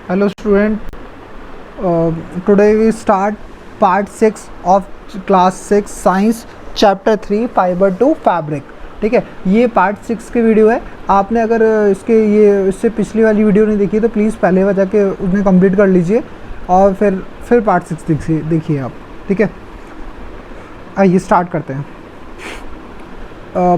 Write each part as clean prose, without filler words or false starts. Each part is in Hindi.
Hello student, today we start part 6 of class 6 science chapter 3 fiber to fabric। ठीक है, ये पार्ट 6 की वीडियो है। आपने अगर इससे पिछली वाली वीडियो नहीं देखी तो प्लीज़ पहले वह जाके उसमें कंप्लीट कर लीजिए और फिर पार्ट 6 देखिए आप। ठीक है, आइए स्टार्ट करते हैं।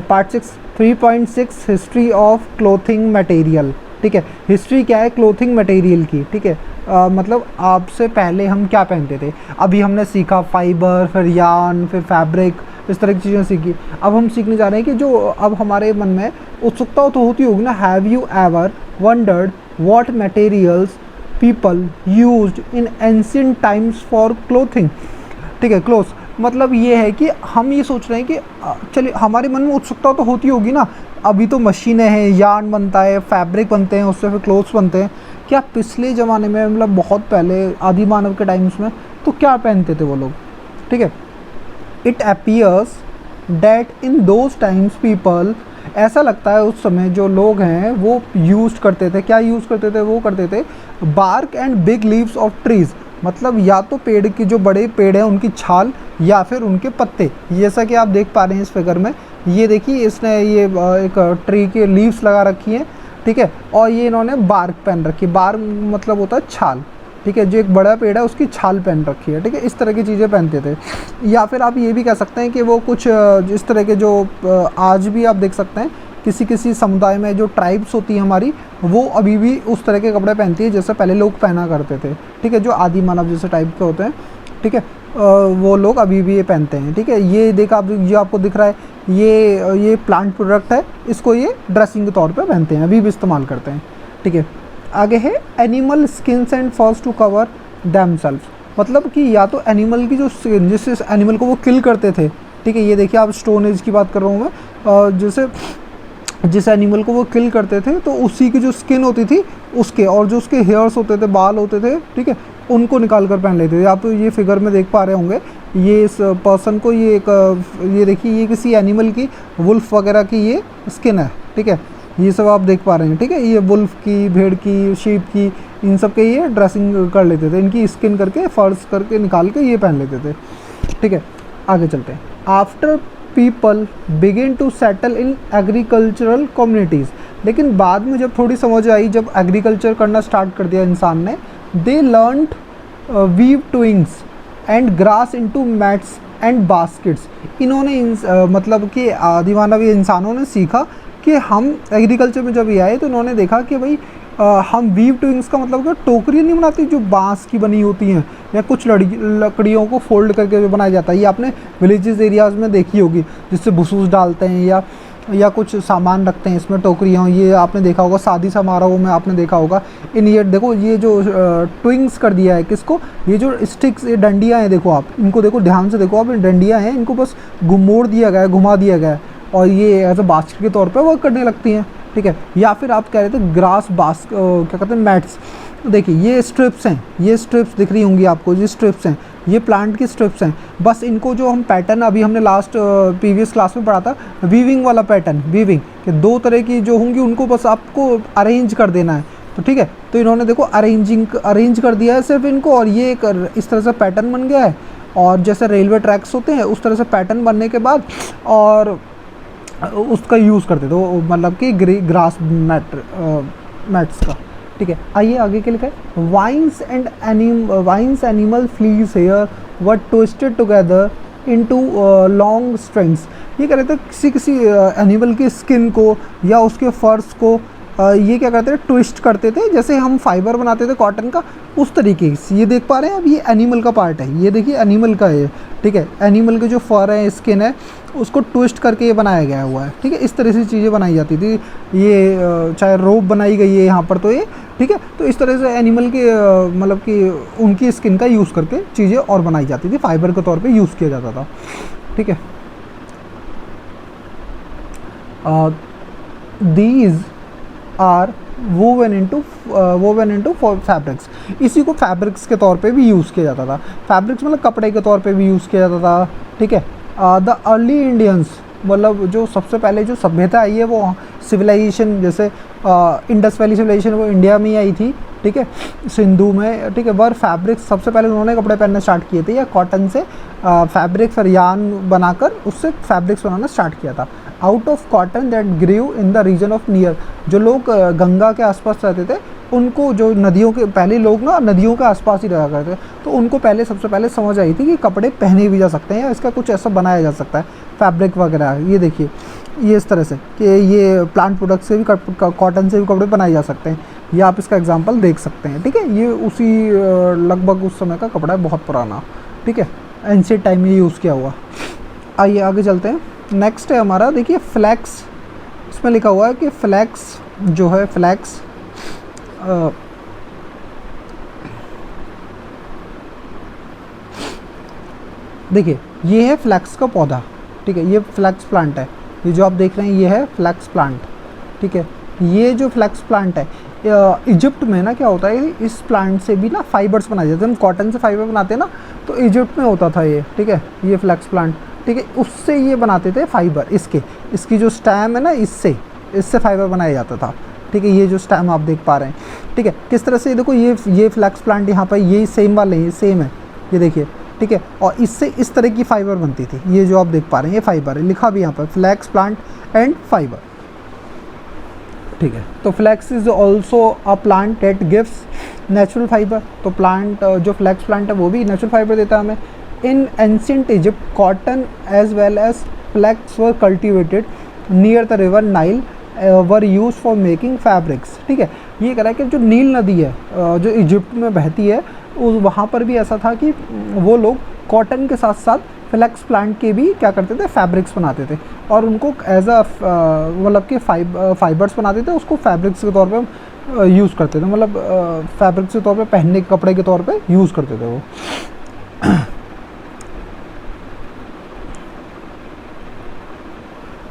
Part 6 3.6 history of clothing material. ठीक है, हिस्ट्री क्या है क्लोथिंग मटेरियल की। ठीक है, मतलब आपसे पहले हम क्या पहनते थे, अभी हमने सीखा फाइबर, फिर यार्न, फिर फैब्रिक, इस तरह की चीज़ें सीखी। अब हम सीखने जा रहे हैं कि जो अब हमारे मन में उत्सुकता तो होती होगी ना, have you ever wondered what materials people used in ancient times for clothing. ठीक है, क्लोथ्स मतलब ये है कि हम ये सोच रहे हैं कि चलिए हमारे मन में उत्सुकता तो होती होगी ना, अभी तो मशीनें हैं, यार्न बनता है, फैब्रिक बनते हैं, उससे फिर क्लोथ्स बनते हैं। क्या पिछले ज़माने में मतलब बहुत पहले आदि मानव के टाइम्स में तो क्या पहनते थे वो लोग। ठीक है, it appears that in those times people, ऐसा लगता है उस समय जो लोग हैं वो यूज़ करते थे, क्या यूज़ करते थे, वो करते थे bark and big leaves of trees. मतलब या तो पेड़ की जो बड़े पेड़ हैं उनकी छाल या फिर उनके पत्ते, जैसा कि आप देख पा रहे हैं इस फिगर में। ये देखिए इसने ये एक ट्री के लीव्स लगा रखी हैं। ठीक है, और ये इन्होंने बार्क पहन रखी है। बार्क मतलब होता है छाल। ठीक है, जो एक बड़ा पेड़ है उसकी छाल पहन रखी है। ठीक है, इस तरह की चीज़ें पहनते थे। या फिर आप ये भी कह सकते हैं कि वो कुछ इस तरह के जो आज भी आप देख सकते हैं किसी किसी समुदाय में जो ट्राइब्स होती है हमारी, वो अभी भी उस तरह के कपड़े पहनती है जैसे पहले लोग पहना करते थे। ठीक है, जो आदि मानव जैसे टाइप के होते हैं। ठीक है, वो लोग अभी भी ये पहनते हैं। ठीक है, ये देखा आप, जो आपको दिख रहा है ये प्लांट प्रोडक्ट है, इसको ये ड्रेसिंग के तौर पे पहनते हैं, अभी भी इस्तेमाल करते हैं। ठीक है, आगे है एनिमल स्किन्स एंड फर्स टू कवर देमसेल्व्स। मतलब कि या तो एनिमल की जो स्किन, जिस एनिमल को वो किल करते थे। ठीक है, ये देखिए आप स्टोन एज की बात कर रहा हूँ मैं, जैसे जिस एनिमल को वो किल करते थे तो उसी की जो स्किन होती थी उसके, और जो उसके हेयर्स होते थे, बाल होते थे, ठीक है, उनको निकाल कर पहन लेते थे। आप ये फिगर में देख पा रहे होंगे, ये इस पर्सन को ये ये देखिए ये किसी एनिमल की, वुल्फ वगैरह की ये स्किन है। ठीक है, ये सब आप देख पा रहे हैं। ठीक है, ये वुल्फ की, भेड़ की, शीप की, इन सब के ये ड्रेसिंग कर लेते थे, इनकी स्किन करके फर्स करके निकाल के ये पहन लेते थे। ठीक है, आगे चलते हैं। After people begin to settle in agricultural communities. लेकिन बाद में जब थोड़ी समझ आई, जब एग्रीकल्चर करना स्टार्ट कर दिया इंसान ने, they learned weave twigs and grass into mats and baskets. इन्होंने मतलब कि आदि मानवीय इंसानों ने सीखा कि हम एग्रीकल्चर में जब ये आए तो इन्होंने देखा कि भाई हम वीव ट्विंग्स का मतलब क्या, टोकरियाँ नहीं बनाती जो बांस की बनी होती हैं, या कुछ लकड़ियों को फोल्ड करके जो बनाया जाता है, ये आपने विलेजेस एरियाज़ में देखी होगी, जिससे भूसूस डालते हैं या कुछ सामान रखते हैं इसमें, टोकरियाँ। ये आपने देखा होगा शादी समारोह में, आपने देखा होगा इन ये देखो ये जो ट्विंग्स कर दिया है किसको, ये जो स्टिक्स, ये डंडियाँ हैं, देखो आप इनको देखो ध्यान से, देखो आप डंडियाँ हैं, इनको बस मोड़ दिया गया है, घुमा दिया गया है, और ये एज अ बास्केट के तौर पर वर्क करने लगती हैं। ठीक है, या फिर आप कह रहे थे ग्रास क्या कहते हैं, मैट्स। देखिए ये स्ट्रिप्स हैं, ये स्ट्रिप्स दिख रही होंगी आपको, ये स्ट्रिप्स हैं, ये प्लांट की स्ट्रिप्स हैं। बस इनको जो हम पैटर्न, अभी हमने लास्ट प्रीवियस क्लास में पढ़ा था वीविंग वाला पैटर्न, वीविंग के दो तरह की जो होंगी, उनको बस आपको अरेंज कर देना है। तो ठीक है, तो इन्होंने देखो अरेंज कर दिया है सिर्फ इनको, और ये एक इस तरह से पैटर्न बन गया है। और जैसे रेलवे ट्रैक्स होते हैं उस तरह से पैटर्न बनने के बाद और उसका यूज़ करते थे वो, मतलब कि ग्रास मैट्स का। ठीक है, आइए आगे के लिखा है vines animal fleece hair were twisted together into long strings. ये कह रहे थे किसी एनिमल की स्किन को या उसके फर्स को ये क्या करते थे, ट्विस्ट करते थे, जैसे हम फाइबर बनाते थे कॉटन का, उस तरीके से। ये देख पा रहे हैं अब, ये एनिमल का पार्ट है, ये देखिए एनिमल का है। ठीक है, एनिमल के जो फर है, स्किन है, उसको ट्विस्ट करके ये बनाया गया हुआ है। ठीक है, इस तरह से चीज़ें बनाई जाती थी। ये चाहे रोप बनाई गई है यहाँ पर, तो ये ठीक है, तो इस तरह से एनिमल के मतलब कि उनकी स्किन का यूज़ करके चीज़ें और बनाई जाती थी, फाइबर के तौर पर यूज़ किया जाता था। ठीक है, these are woven into fabrics. इसी को फैब्रिक्स के तौर पे भी यूज़ किया जाता था। फैब्रिक्स मतलब कपड़े के तौर पे भी यूज़ किया जाता था। ठीक है, द अर्ली इंडियंस मतलब जो सबसे पहले जो सभ्यता आई है वो सिविलाइजेशन, जैसे इंडस वैली सिविलाइजेशन वो इंडिया में ही आई थी, ठीक है, सिंधु में, ठीक है। वर फैब्रिक्स सबसे पहले उन्होंने कपड़े पहनना स्टार्ट किए थे, या कॉटन से फैब्रिक फिर यान बनाकर उससे फैब्रिक्स बनाना स्टार्ट किया था। Out of cotton that grew in the region of near, जो लोग गंगा के आसपास रहते थे उनको, जो नदियों के, पहले लोग ना नदियों के आसपास ही रहा करते थे, तो उनको पहले सबसे पहले समझ आई थी कि कपड़े पहने भी जा सकते हैं या इसका कुछ ऐसा बनाया जा सकता है फैब्रिक वगैरह। ये देखिए ये इस तरह से कि ये प्लांट प्रोडक्ट से भी, कॉटन से भी कपड़े बनाए जा सकते हैं। ये आप इसका एग्जांपल देख सकते हैं, ठीक है। ये उसी लगभग उस समय का कपड़ा है, बहुत पुराना, ठीक है, एंशिएंट टाइम में यूज़ किया हुआ। आइए आगे चलते हैं। नेक्स्ट है हमारा, देखिए फ्लैक्स। इसमें लिखा हुआ है कि फ्लैक्स जो है, फ्लैक्स देखिए ये है फ्लैक्स का पौधा, ठीक है, ये फ्लैक्स प्लांट है। ये जो आप देख रहे हैं ये है फ्लैक्स प्लांट, ठीक है। ये जो फ्लैक्स प्लांट है, इजिप्ट में ना क्या होता है, इस प्लांट से भी ना फाइबर्स बनाए जाते हैं। हम कॉटन से फाइबर बनाते हैं ना, तो इजिप्ट में होता था ये, ठीक है, ये फ्लैक्स प्लांट, ठीक है। उससे ये बनाते थे फाइबर, इसकी जो स्टैम है ना, इससे फाइबर बनाया जाता था, ठीक है। ये जो स्टैम आप देख पा रहे हैं, ठीक है, किस तरह से, देखो ये फ्लैक्स प्लांट यहाँ पर ये सेम वाले हैं, सेम है, ये देखिए, ठीक है। और इससे इस तरह की फाइबर बनती थी। ये जो आप देख पा रहे हैं ये फाइबर है, लिखा भी यहाँ पर फ्लैक्स प्लांट एंड फाइबर, ठीक है। तो flax is also a plant that gives natural fibre. तो प्लांट जो फ्लैक्स प्लांट है वो भी नेचुरल फाइबर देता है हमें। In ancient Egypt cotton as well as flax were cultivated near the river Nile were used for making fabrics, ठीक है। ये कह रहा है कि जो नील नदी है जो इजिप्ट में बहती है, उस वहाँ पर भी ऐसा था कि वो लोग कॉटन के साथ साथ फ्लैक्स प्लांट के भी क्या करते थे, फैब्रिक्स बनाते थे, और उनको एज अ मतलब कि फाइबर्स बनाते थे, उसको फैब्रिक्स के तौर पे यूज़ करते थे, मतलब फैब्रिक्स के तौर पे, पहनने के कपड़े के तौर पे यूज़ करते थे वो।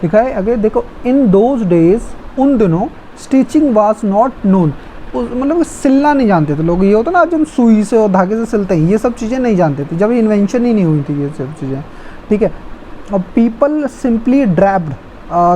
लिखा है आगे देखो, इन दोज डेज, उन दिनों स्टिचिंग वाज नॉट नोन, मतलब सिलना नहीं जानते थे लोग। ये होता ना, आज हम सुई से और धागे से सिलते हैं, ये सब चीज़ें नहीं जानते थे, जब इन्वेंशन ही नहीं हुई थी ये सब चीज़ें, ठीक है। और people simply draped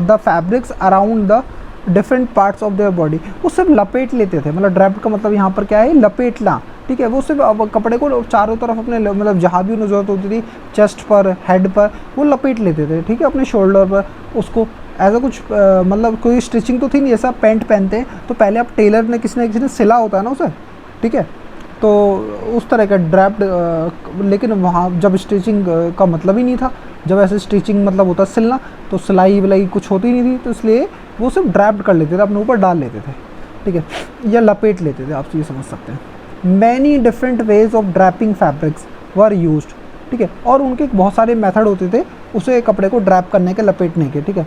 the fabrics around the different parts of their body. वो सिर्फ लपेट लेते थे, मतलब ड्रैप्ड का मतलब यहाँ पर क्या है, लपेटना, ठीक है। वो सिर्फ कपड़े को चारों तरफ अपने, मतलब जहाँ भी उन्हें ज़रूरत होती थी, चेस्ट पर, हेड पर, वो लपेट लेते थे, ठीक है, अपने शोल्डर पर। उसको ऐसा कुछ मतलब कोई स्टिचिंग तो थी नहीं, जैसा पैंट पहनते हैं तो पहले आप टेलर ने किसी ने सिला होता है ना उसे, ठीक है, तो उस तरह का ड्रैप्ड। लेकिन वहाँ जब स्टिचिंग का मतलब ही नहीं था, जब ऐसे स्टिचिंग मतलब होता सिलना, तो सिलाई विलाई कुछ होती नहीं थी, तो इसलिए वो सिर्फ ड्रैप्ड कर लेते थे, अपने ऊपर डाल लेते थे, ठीक है, या लपेट लेते थे, आप ये समझ सकते हैं। Many different ways of draping fabrics were used, ठीक है, और उनके बहुत सारे मेथड होते थे उसे कपड़े को ड्रैप करने के, लपेटने के, ठीक है।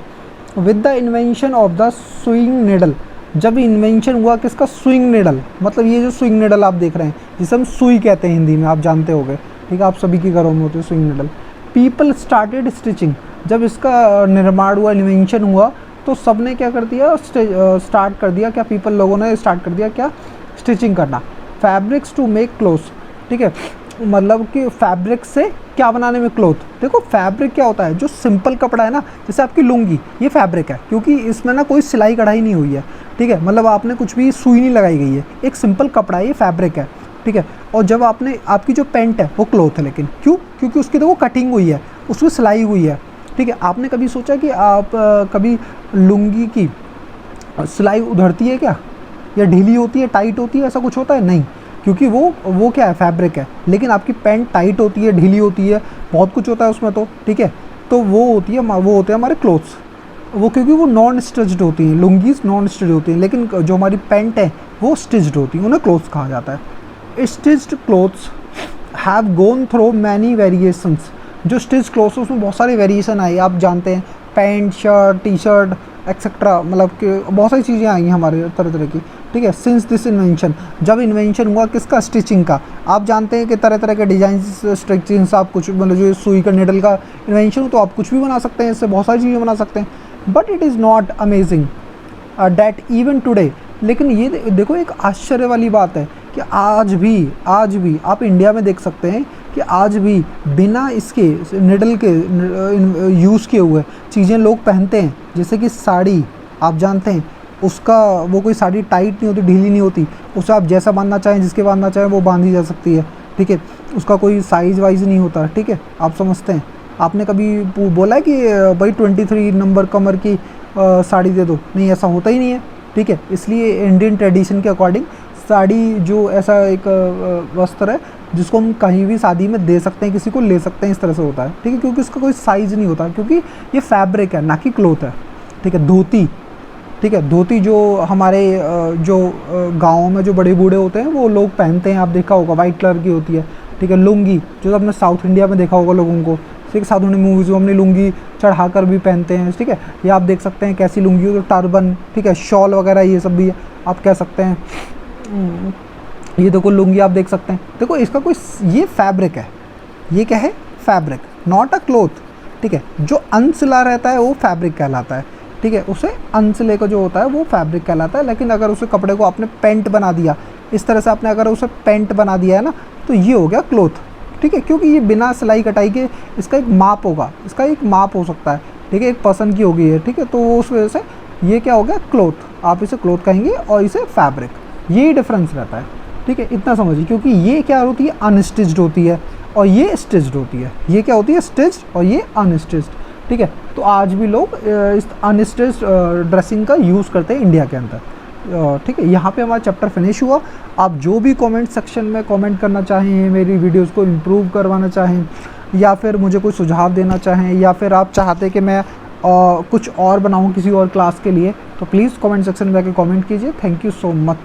With the invention of the swing needle, जब इन्वेंशन हुआ किसका, स्विंग निडल, मतलब ये जो स्विंग निडल आप देख रहे हैं, जिसे हम सुई कहते हैं हिंदी में, आप जानते होंगे, ठीक है, आप सभी के घरों में होते हैं swing needle. People started stitching, जब इसका निर्माण हुआ, इन्वेंशन हुआ, तो सब ने क्या कर दिया, स्टार्ट कर दिया, क्या पीपल, लोगों ने स्टार्ट कर दिया क्या, स्टिचिंग करना। फैब्रिक्स टू मेक क्लोथ्स, ठीक है, मतलब कि फैब्रिक से क्या बनाने में, क्लोथ। देखो फैब्रिक क्या होता है, जो सिंपल कपड़ा है ना, जैसे आपकी लुंगी, ये फैब्रिक है, क्योंकि इसमें ना कोई सिलाई कढ़ाई नहीं हुई है, ठीक है, मतलब आपने कुछ भी सुई नहीं लगाई गई है, एक सिंपल कपड़ा है, ये फैब्रिक है, ठीक है। और जब आपने, आपकी जो पैंट है वो क्लोथ है, लेकिन क्यों, क्योंकि उसकी देखो कटिंग हुई है, उसकी सिलाई हुई है, ठीक है। आपने कभी सोचा कि आप कभी लुंगी की सिलाई उधरती है क्या, या ढीली होती है, टाइट होती है, ऐसा कुछ होता है, नहीं, क्योंकि वो क्या है, फैब्रिक है। लेकिन आपकी पैंट टाइट होती है, ढीली होती है, बहुत कुछ होता है उसमें, तो ठीक है, तो वो होती है, वो होते हैं हमारे क्लोथ्स, वो क्योंकि वो नॉन स्टिच्ड होती हैं, लुंगीज नॉन स्टिच्ड होती हैं, लेकिन जो हमारी पैंट है वो स्टिच्ड होती हैं, उन्हें क्लोथ्स कहा जाता है। Stitched clothes have gone through many variations, जो स्टिच क्लोथ्स उसमें बहुत सारे वेरिएशन आए, आप जानते हैं, pant, shirt, T shirt etcetera, मतलब कि बहुत सारी चीज़ें आई हैं हमारे तरह तरह की, ठीक है। सिंस दिस इन्वेंशन, जब इन्वेंशन हुआ किसका, स्टिचिंग का, आप जानते हैं कि तरह तरह के डिजाइन, स्टिचिंग, आप कुछ, मतलब जो सुई का निडल का इन्वेंशन हो, तो आप कुछ भी बना सकते हैं, इससे बहुत सारी चीज़ें बना सकते हैं। But it is not amazing that even today, लेकिन ये देखो एक आश्चर्य वाली बात है कि आज भी आप इंडिया में देख सकते हैं कि आज भी बिना इसके निडल के यूज़ किए हुए चीज़ें लोग पहनते हैं, जैसे कि साड़ी, आप जानते हैं उसका वो कोई साड़ी टाइट नहीं होती, ढीली नहीं होती, उसे आप जैसा बांधना चाहें, जिसके बांधना चाहें वो बांधी जा सकती है, ठीक है। उसका कोई साइज़ वाइज नहीं होता, ठीक है, आप समझते हैं। आपने कभी बोला है कि भाई 23 नंबर कमर की साड़ी दे दो, नहीं, ऐसा होता ही नहीं है, ठीक है। इसलिए इंडियन ट्रेडिशन के अकॉर्डिंग साड़ी जो ऐसा एक वस्त्र है जिसको हम कहीं भी शादी में दे सकते हैं, किसी को ले सकते हैं, इस तरह से होता है, ठीक है, क्योंकि इसका कोई साइज़ नहीं होता, क्योंकि ये फैब्रिक है ना कि क्लोथ है, ठीक है। धोती, ठीक है, धोती जो हमारे जो गाँव में जो बड़े बूढ़े होते हैं वो लोग पहनते हैं, आप देखा होगा, वाइट कलर की होती है, ठीक है। लुंगी जो आपने साउथ इंडिया में देखा होगा लोगों को, ठीक है, साउथ इंडियन मूवीज़ में अपनी लुंगी चढ़ा कर भी पहनते हैं, ठीक है। ये आप देख सकते हैं कैसी लुंगी हो, तो टर्बन, ठीक है, शॉल वगैरह ये सब भी आप कह सकते हैं। ये देखो लुंगी आप देख सकते हैं, देखो इसका कोई, ये फैब्रिक है, ये क्या है, फैब्रिक, नॉट अ क्लोथ, ठीक है। जो अनसिला रहता है वो फैब्रिक कहलाता है, ठीक है, उसे अनसिले का जो होता है वो फैब्रिक कहलाता है। लेकिन अगर उसे कपड़े को आपने पेंट बना दिया, इस तरह से आपने अगर उसे पेंट बना दिया है ना, तो ये हो गया क्लोथ, ठीक है, क्योंकि ये बिना सिलाई कटाई के इसका एक माप होगा, इसका एक माप हो सकता है, ठीक है, एक पर्सन की होगी है, ठीक है। तो उस वजह से ये क्या हो गया, क्लोथ, आप इसे क्लोथ कहेंगे और इसे फैब्रिक, यही डिफरेंस रहता है, ठीक है, इतना समझिए। क्योंकि ये क्या होती है, अनस्टिच्ड होती है, और ये स्टिच्ड होती है। ये क्या होती है, स्टिच्ड, और ये अनस्टिच्ड, ठीक है। तो आज भी लोग इस अनस्टिच्ड ड्रेसिंग का यूज़ करते हैं इंडिया के अंदर, ठीक है। यहाँ पे हमारा चैप्टर फिनिश हुआ। आप जो भी कमेंट सेक्शन में कमेंट करना चाहें, मेरी वीडियोस को इम्प्रूव करवाना चाहें, या फिर मुझे कोई सुझाव देना चाहें, या फिर आप चाहते कि मैं कुछ और बनाऊँ किसी और क्लास के लिए, तो प्लीज़ कमेंट सेक्शन में आके कमेंट कीजिए। Thank you so much.